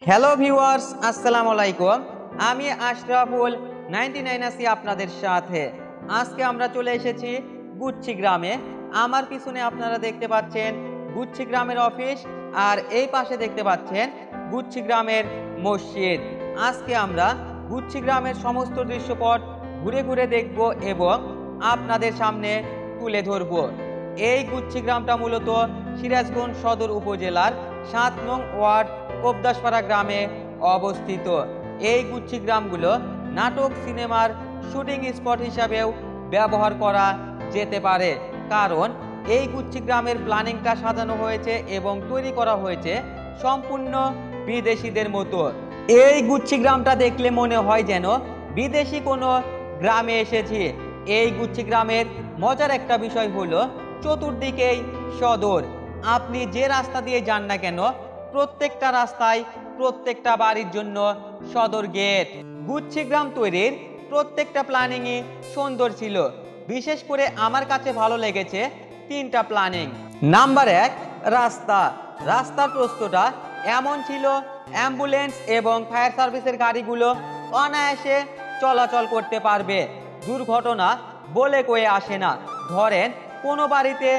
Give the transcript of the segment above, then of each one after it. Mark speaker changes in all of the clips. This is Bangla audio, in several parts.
Speaker 1: হ্যালো ভিউয়ার্স, আসসালামু আলাইকুম। আমি আশরাফুল 99 আছি আপনাদের সাথে। আজকে আমরা চলে এসেছি গুচ্ছি গ্রামে। আমার পিছনে আপনারা দেখতে পাচ্ছেন গুচ্ছি গ্রামের অফিস, আর এই পাশে দেখতে পাচ্ছেন গুচ্ছি গ্রামের মসজিদ। আজকে আমরা গুচ্ছি গ্রামের সমস্ত দৃশ্যপট ঘুরে ঘুরে দেখব এবং আপনাদের সামনে তুলে ধরব। এই গুচ্ছি গ্রামটা মূলত সিরাজগঞ্জ সদর উপজেলার ৭ নং ওয়ার্ড কোবদাসপাড়া গ্রামে অবস্থিত। এই গুচ্ছি গ্রামগুলো নাটক সিনেমার শুটিং স্পট হিসাবেও ব্যবহার করা যেতে পারে, কারণ এই গুচ্ছি গ্রামের প্ল্যানিংটা সাজানো হয়েছে এবং তৈরি করা হয়েছে সম্পূর্ণ বিদেশিদের মতো। এই গুচ্ছি গ্রামটা দেখলে মনে হয় যেন বিদেশি কোনো গ্রামে এসেছি। এই গুচ্ছি গ্রামের মজার একটা বিষয় হলো চতুর্দিকেই সদর। আপনি যে রাস্তা দিয়ে যান না কেন, প্রত্যেকটা রাস্তায় প্রত্যেকটা বাড়ির জন্য সদর গেট। গুচ্ছি গ্রাম তৈরির প্রত্যেকটা প্ল্যানিংই সুন্দর ছিল। বিশেষ করে আমার কাছে ভালো লেগেছে 3টা প্ল্যানিং। নাম্বার 1, রাস্তা। রাস্তার প্রস্থটা এমন ছিল অ্যাম্বুলেন্স এবং ফায়ার সার্ভিসের গাড়িগুলো অনায়াসে চলাচল করতে পারবে। দুর্ঘটনা বলে কয়ে আসে না। ধরেন কোনো বাড়িতে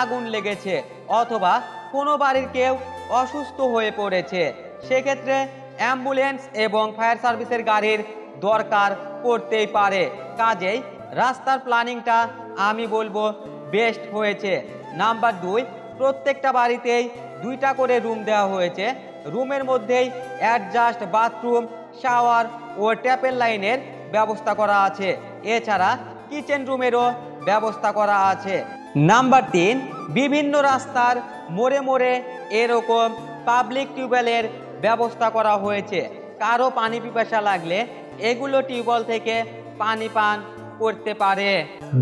Speaker 1: আগুন লেগেছে অথবা কোনো বাড়ির কেউ অসুস্থ হয়ে পড়েছে, সেক্ষেত্রে অ্যাম্বুলেন্স এবং ফায়ার সার্ভিসের গাড়ির দরকার পড়তেই পারে। কাজেই রাস্তার প্ল্যানিংটা আমি বলবো বেস্ট হয়েছে। নাম্বার 2, প্রত্যেকটা বাড়িতেই 2টা করে রুম দেওয়া হয়েছে। রুমের মধ্যেই অ্যাডজাস্ট বাথরুম, শাওয়ার ও ট্যাপের লাইনের ব্যবস্থা করা আছে। এছাড়া কিচেন রুমেরও ব্যবস্থা করা আছে। নাম্বার 3, বিভিন্ন রাস্তার মোড়ে মোড়ে এরকম পাবলিক টিউবওয়েলের ব্যবস্থা করা হয়েছে। কারো পানি পিপাসা লাগলে এগুলো টিউবওয়েল থেকে পানি পান করতে পারে।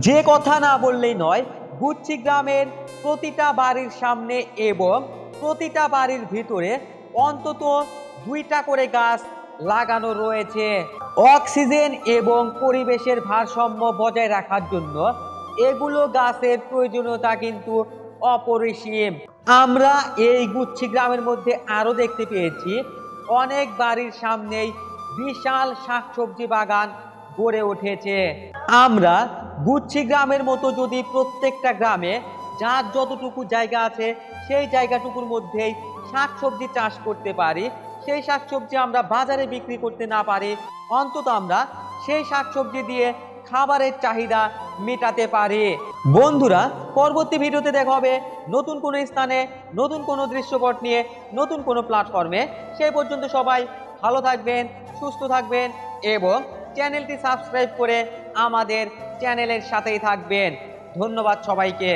Speaker 1: যে কথা না বললেই নয়, গুচ্ছি গ্রামের প্রতিটা বাড়ির সামনে এবং প্রতিটা বাড়ির ভিতরে অন্তত 2টা করে গাছ লাগানো রয়েছে। অক্সিজেন এবং পরিবেশের ভারসাম্য বজায় রাখার জন্য এগুলো গাছের প্রয়োজনীয়তা কিন্তু অপরিসীম। আমরা এই গুচ্ছি গ্রামের মধ্যে আরো দেখতে পেয়েছি অনেক বাড়ির সামনেই বিশাল শাকসবজি বাগান গড়ে উঠেছে। আমরা গুচ্ছি গ্রামের মতো যদি প্রত্যেকটা গ্রামে যার যতটুকু জায়গা আছে সেই জায়গাটুকুর মধ্যেই শাকসবজি চাষ করতে পারি, সেই শাকসবজি আমরা বাজারে বিক্রি করতে না পারি, অন্তত আমরা সেই শাকসবজি দিয়ে খাবারের চাহিদা মেটাতে পারি। বন্ধুরা, পরবর্তী ভিডিওতে দেখা হবে নতুন কোনো স্থানে, নতুন কোনো দৃশ্যপট নিয়ে, নতুন কোনো প্ল্যাটফর্মে। সেই পর্যন্ত সবাই ভালো থাকবেন, সুস্থ থাকবেন এবং চ্যানেলটি সাবস্ক্রাইব করে আমাদের চ্যানেলের সাথেই থাকবেন। ধন্যবাদ সবাইকে।